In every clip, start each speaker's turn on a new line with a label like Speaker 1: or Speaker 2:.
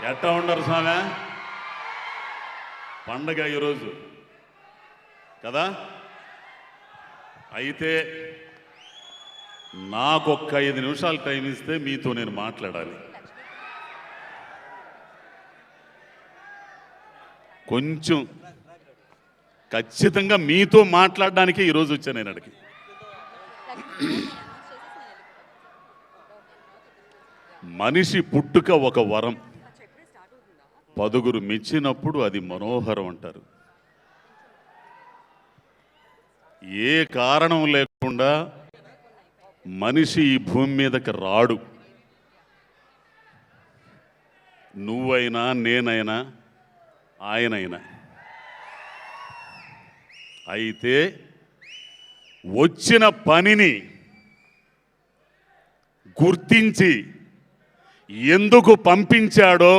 Speaker 1: ఎట్టా ఉండరు స్వామి? పండగ ఈరోజు కదా. అయితే నాకొక్క 5 నిమిషాలు టైం ఇస్తే మీతో నేను మాట్లాడాలి. కొంచెం ఖచ్చితంగా మీతో మాట్లాడడానికి ఈరోజు వచ్చాను నేను అడిగి. మనిషి పుట్టుక ఒక వరం, పదుగురు మెచ్చినప్పుడు అది మనోహరం అంటారు. ఏ కారణం లేకుండా మనిషి ఈ భూమి మీదకి రాడు. నువ్వైనా నేనైనా ఆయనైనా. అయితే వచ్చిన పనిని గుర్తించి ఎందుకు పంపించాడో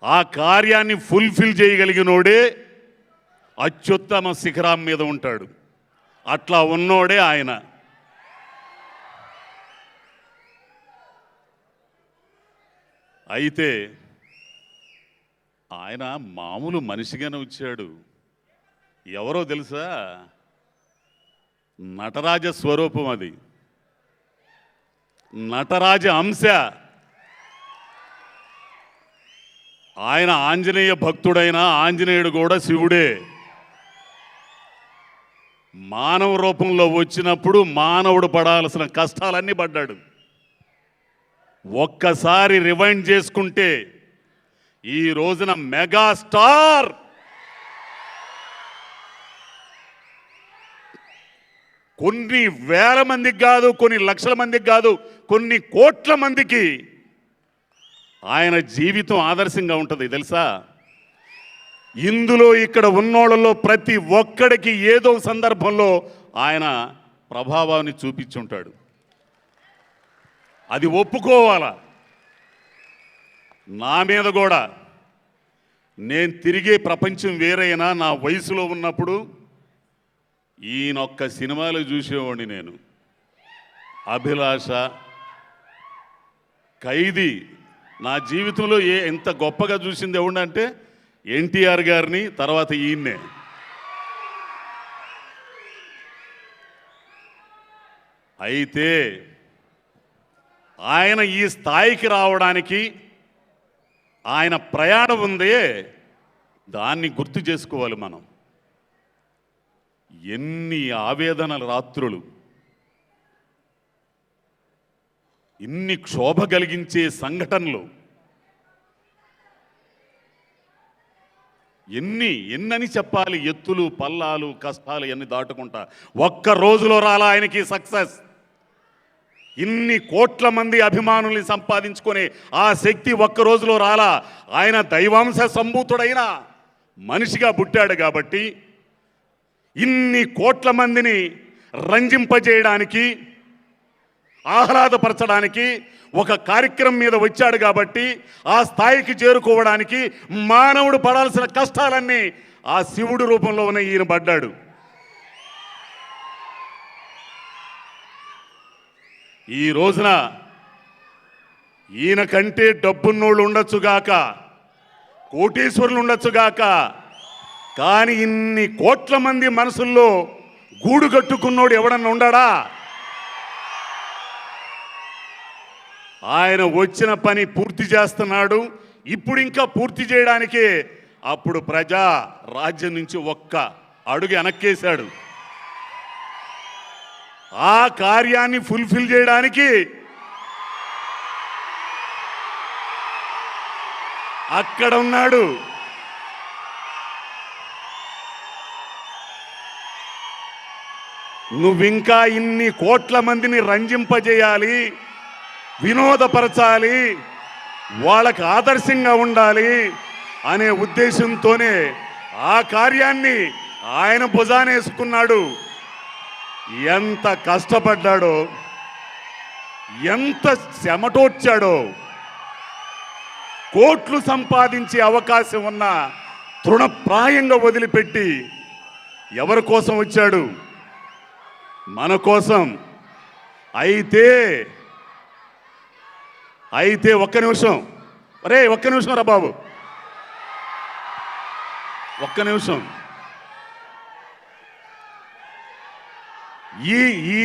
Speaker 1: ఆ కార్యాన్ని ఫుల్ఫిల్ చేయగలిగినోడే అత్యుత్తమ శిఖరం మీద ఉంటాడు. అట్లా ఉన్నోడే ఆయన. అయితే ఆయన మామూలు మనిషిగానే వచ్చాడు. ఎవరో తెలుసా? నటరాజ స్వరూపం అది, నటరాజ అంశ. ఆయన ఆంజనేయ భక్తుడైన ఆంజనేయుడు కూడా శివుడే. మానవ రూపంలో వచ్చినప్పుడు మానవుడు పడాల్సిన కష్టాలన్నీ పడ్డాడు. ఒక్కసారి రివైండ్ చేసుకుంటే ఈ రోజున మెగాస్టార్ కొన్ని వేల మందికి కాదు, కొన్ని లక్షల మందికి కాదు, కొన్ని కోట్ల మందికి ఆయన జీవితం ఆదర్శంగా ఉంటుంది తెలుసా. ఇందులో ఇక్కడ ఉన్నోళ్ళలో ప్రతి ఒక్కడికి ఏదో సందర్భంలో ఆయన ప్రభావాన్ని చూపించుంటాడు. అది ఒప్పుకోవాలా. నా మీద కూడా నేను తిరిగే ప్రపంచం వేరైనా నా వయసులో ఉన్నప్పుడు ఈయనొక్క సినిమాలు చూసేవాడిని నేను. అభిలాష, ఖైదీ. నా జీవితంలో ఎంత గొప్పగా చూసింది ఎవడంటే ఎన్టీఆర్ గారిని, తర్వాత ఈయన్నే. అయితే ఆయన ఈ స్థాయికి రావడానికి ఆయన ప్రయాణం ఉందే, దాన్ని గుర్తు చేసుకోవాలి మనం. ఎన్ని ఆవేదనల రాత్రులు, ఇన్ని క్షోభ కలిగించే సంఘటనలు, ఎన్నని చెప్పాలి. ఎత్తులు పల్లాలు కష్టాలు ఎన్ని దాటుకుంటా ఒక్క రోజులో రాలా ఆయనకి సక్సెస్. ఇన్ని కోట్ల మంది అభిమానుల్ని సంపాదించుకొని ఆ శక్తి ఒక్క రోజులో రాలా. ఆయన దైవాంశ సంభూతుడైన మనిషిగా పుట్టాడు కాబట్టి ఇన్ని కోట్ల మందిని రంజింపజేయడానికి, ఆహ్లాదపరచడానికి ఒక కార్యక్రమం మీద వచ్చాడు కాబట్టి ఆ స్థాయికి చేరుకోవడానికి మానవుడు పడాల్సిన కష్టాలన్నీ ఆ శివుడి రూపంలో ఉన్న ఈయన పడ్డాడు. ఈ రోజున ఈయన కంటే డబ్బున్నోళ్ళు ఉండొచ్చుగాక, కోటీశ్వరులు ఉండొచ్చుగాక, కానీ ఇన్ని కోట్ల మంది మనసుల్లో గూడు కట్టుకున్నోడు ఎవడన్నా ఉండడా? ఆయన వచ్చిన పని పూర్తి చేస్తున్నాడు. ఇప్పుడు ఇంకా పూర్తి చేయడానికి అప్పుడు ప్రజా రాజ్యం నుంచి ఒక్క అడుగు వెనక్కేశాడు. ఆ కార్యాన్ని ఫుల్ఫిల్ చేయడానికి అక్కడ ఉన్నాడు. నువ్వింకా ఇన్ని కోట్ల మందిని రంజింపజేయాలి, వినోదపరచాలి, వాళ్ళకి ఆదర్శంగా ఉండాలి అనే ఉద్దేశంతోనే ఆ కార్యాన్ని ఆయన భుజానేసుకున్నాడు. ఎంత కష్టపడ్డాడో, ఎంత చెమటోడ్చాడో. కోట్లు సంపాదించే అవకాశం ఉన్న తృణప్రాయంగా వదిలిపెట్టి ఎవరి కోసం వచ్చాడు? మన కోసం. అయితే ఒక్క నిమిషం, అరే ఒక్క నిమిషం రా బాబు, ఒక్క నిమిషం. ఈ ఈ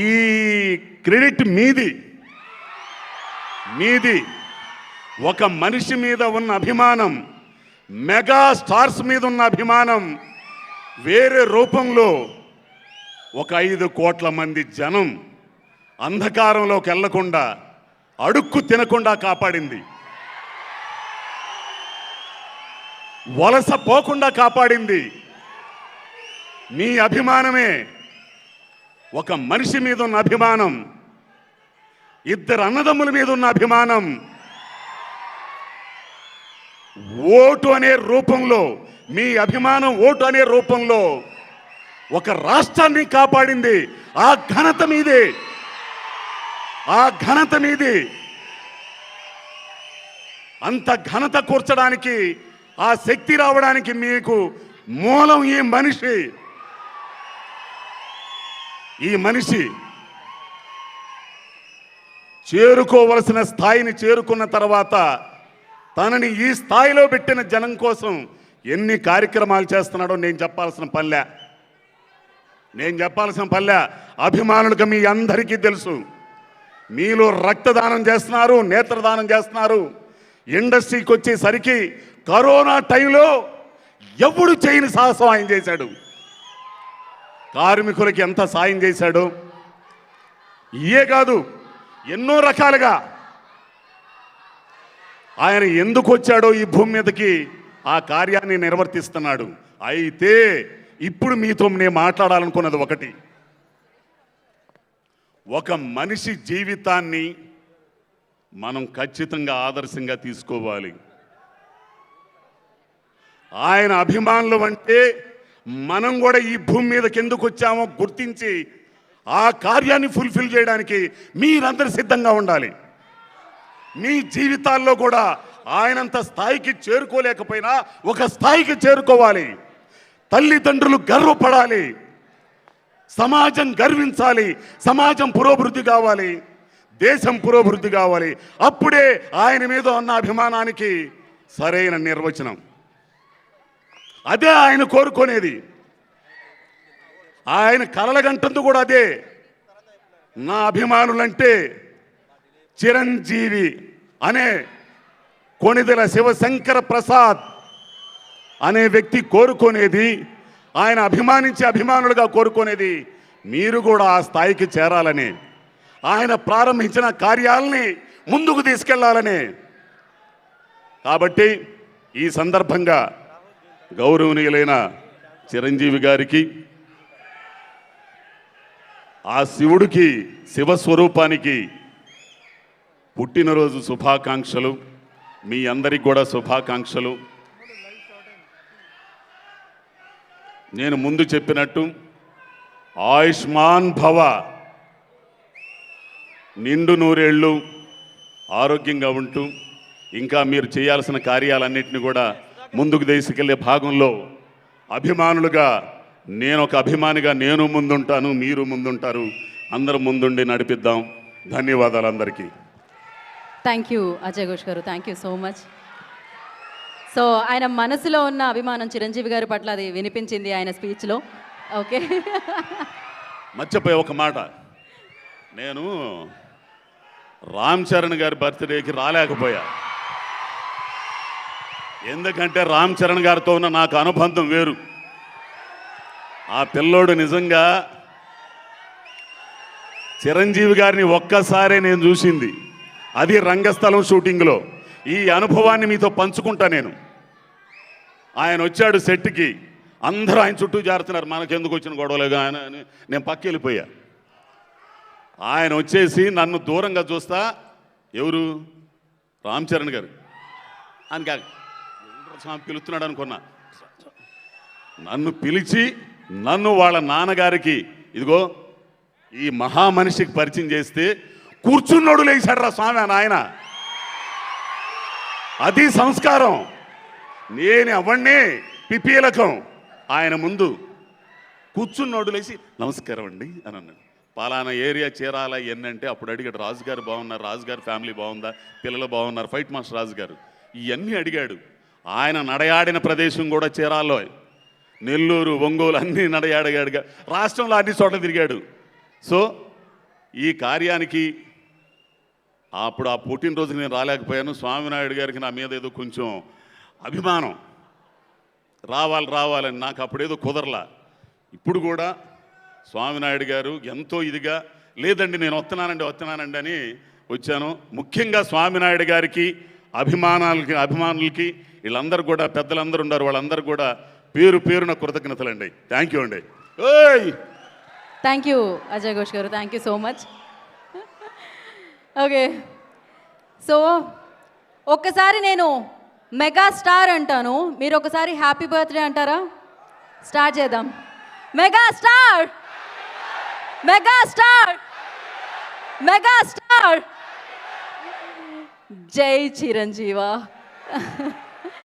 Speaker 1: ఈ క్రెడిట్ మీది. ఒక మనిషి మీద ఉన్న అభిమానం, మెగా స్టార్స్ మీద ఉన్న అభిమానం వేరే రూపంలో ఒక 5 కోట్ల మంది జనం అంధకారంలోకి వెళ్లకుండా, అడుక్కు తినకుండా కాపాడింది, వలస పోకుండా కాపాడింది మీ అభిమానమే. ఒక మనిషి మీద ఉన్న అభిమానం, 2 అన్నదమ్ముల మీద ఉన్న అభిమానం, ఓటు అనే రూపంలో, మీ అభిమానం ఓటు అనే రూపంలో ఒక రాష్ట్రాన్ని కాపాడింది. ఆ ఘనత మీదే, అంత ఘనత కూర్చడానికి, ఆ శక్తి రావడానికి మీకు మూలం ఈ మనిషి చేరుకోవలసిన స్థాయిని చేరుకున్న తర్వాత తనని ఈ స్థాయిలో పెట్టిన జనం కోసం ఎన్ని కార్యక్రమాలు చేస్తున్నాడో నేను చెప్పాల్సిన పల్లె. అభిమానులుగా మీ అందరికీ తెలుసు. మీలో రక్తదానం చేస్తున్నారు, నేత్రదానం చేస్తున్నారు. ఇండస్ట్రీకి వచ్చేసరికి కరోనా టైంలో ఎవడు చేయని సాహసం ఆయన చేశాడు. కార్మికులకి ఎంత సాయం చేశాడు. ఇయే కాదు, ఎన్నో రకాలుగా ఆయన ఎందుకు వచ్చాడో ఈ భూమి మీదకి ఆ కార్యాన్ని నిర్వర్తిస్తున్నాడు. అయితే ఇప్పుడు మీతో నేను మాట్లాడాలనుకున్నది ఒకటి. ఒక మనిషి జీవితాన్ని మనం ఖచ్చితంగా ఆదర్శంగా తీసుకోవాలి. ఆయన అభిమానులు అంటే మనం కూడా ఈ భూమి మీదకి ఎందుకు వచ్చామో గుర్తించి ఆ కార్యాన్ని ఫుల్ఫిల్ చేయడానికి మీరందరూ సిద్ధంగా ఉండాలి. మీ జీవితాల్లో కూడా ఆయనంత స్థాయికి చేరుకోలేకపోయినా ఒక స్థాయికి చేరుకోవాలి. తల్లిదండ్రులు గర్వపడాలి, సమాజం గర్వించాలి, సమాజం పురోభివృద్ధి కావాలి, దేశం పురోభివృద్ధి కావాలి. అప్పుడే ఆయన మీద ఉన్న అభిమానానికి సరైన నిర్వచనం. అదే ఆయన కోరుకునేది. ఆయన కలలగంటుంది కూడా అదే. నా అభిమానులంటే చిరంజీవి అనే కొణిదెల శివశంకర ప్రసాద్ అనే వ్యక్తి కోరుకునేది, ఆయన అభిమానించే అభిమానులుగా కోరుకునేది మీరు కూడా ఆ స్థాయికి చేరాలని, ఆయన ప్రారంభించిన కార్యాలని ముందుకు తీసుకెళ్లాలని. కాబట్టి ఈ సందర్భంగా గౌరవనీయులైన చిరంజీవి గారికి, ఆ శివుడికి, శివస్వరూపానికి పుట్టినరోజు శుభాకాంక్షలు. మీ అందరికి కూడా శుభాకాంక్షలు. నేను ముందు చెప్పినట్టు ఆయుష్మాన్ భవ, నిండు నూరేళ్ళు ఆరోగ్యంగా ఉంటూ ఇంకా మీరు చేయాల్సిన కార్యాలన్నింటినీ కూడా ముందుకు తీసుకెళ్లే భాగంలో అభిమానులుగా, నేను ఒక అభిమానిగా నేను ముందుంటాను, మీరు ముందుంటారు, అందరూ ముందుండి నడిపిద్దాం. ధన్యవాదాలు అందరికీ.
Speaker 2: థ్యాంక్ యూ అజయ్ ఘోష్ గారు, thank you so much. So ఆయన మనసులో ఉన్న అభిమానం చిరంజీవి గారి పట్ల అది వినిపించింది ఆయన స్పీచ్లో. ఓకే,
Speaker 1: మర్చిపోయే ఒక మాట, నేను రామ్ చరణ్ గారి బర్త్డేకి రాలేకపోయా. ఎందుకంటే రామ్ చరణ్ గారితో ఉన్న నాకు అనుబంధం వేరు. ఆ పిల్లోడు నిజంగా చిరంజీవి గారిని ఒక్కసారే నేను చూసింది, అది రంగస్థలం షూటింగ్లో. ఈ అనుభవాన్ని మీతో పంచుకుంటా. ఆయన వచ్చాడు సెట్కి, అందరూ ఆయన చుట్టూ చేరుతున్నారు. మనకెందుకు వచ్చిన గొడవలేగా ఆయన అని నేను పక్క వెళ్ళిపోయా. ఆయన వచ్చేసి నన్ను దూరంగా చూస్తా, ఎవరు రామ్ చరణ్ గారు అని పిలుస్తున్నాడు అనుకున్నా. నన్ను పిలిచి నన్ను వాళ్ళ నాన్నగారికి ఇదిగో ఈ మహామనిషికి పరిచయం చేస్తే కూర్చున్నోడు లేచాడు రా స్వామి ఆయన. అది సంస్కారం. నేను అవన్నీ పిపీలకం. ఆయన ముందు కూర్చున్నోడు లేచి నమస్కారం అండి అని అన్నాడు. పలానా ఏరియా చేరాలా ఎన్నంటే అప్పుడు అడిగాడు, రాజుగారు బాగున్నారు, రాజుగారి ఫ్యామిలీ బాగుందా, పిల్లలు బాగున్నారు, ఫైట్ మాస్టర్ రాజుగారు ఇవన్నీ అడిగాడు. ఆయన నడయాడిన ప్రదేశం కూడా చేరాలో, నెల్లూరు, ఒంగోలు అన్నీ నడయాడగాడుగా, రాష్ట్రంలో అన్ని చోట్ల తిరిగాడు. సో ఈ కార్యానికి అప్పుడు ఆ పుట్టినరోజు నేను రాలేకపోయాను. స్వామినాయుడు గారికి నా మీద ఏదో కొంచెం అభిమానం, రావాలని నాకు అప్పుడేదో కుదరలా. ఇప్పుడు కూడా స్వామినాయుడు గారు ఎంతో ఇదిగా, లేదండి నేను వస్తున్నానండి అని వచ్చాను. ముఖ్యంగా స్వామినాయుడు గారికి అభిమానులకి వీళ్ళందరూ కూడా పెద్దలందరూ ఉన్నారు, వాళ్ళందరూ కూడా పేరున కృతజ్ఞతలండి. థ్యాంక్ యూ అండి. ఓయ్
Speaker 2: థ్యాంక్ యూ అజయ్ ఘోష్ గారు, thank you so much. Okay, so ఒక్కసారి నేను మెగా స్టార్ అంటాను, మీరు ఒకసారి హ్యాపీ బర్త్డే అంటారా? స్టార్ట్ చేద్దాం. Mega star, mega star, mega star, జై చిరంజీవా.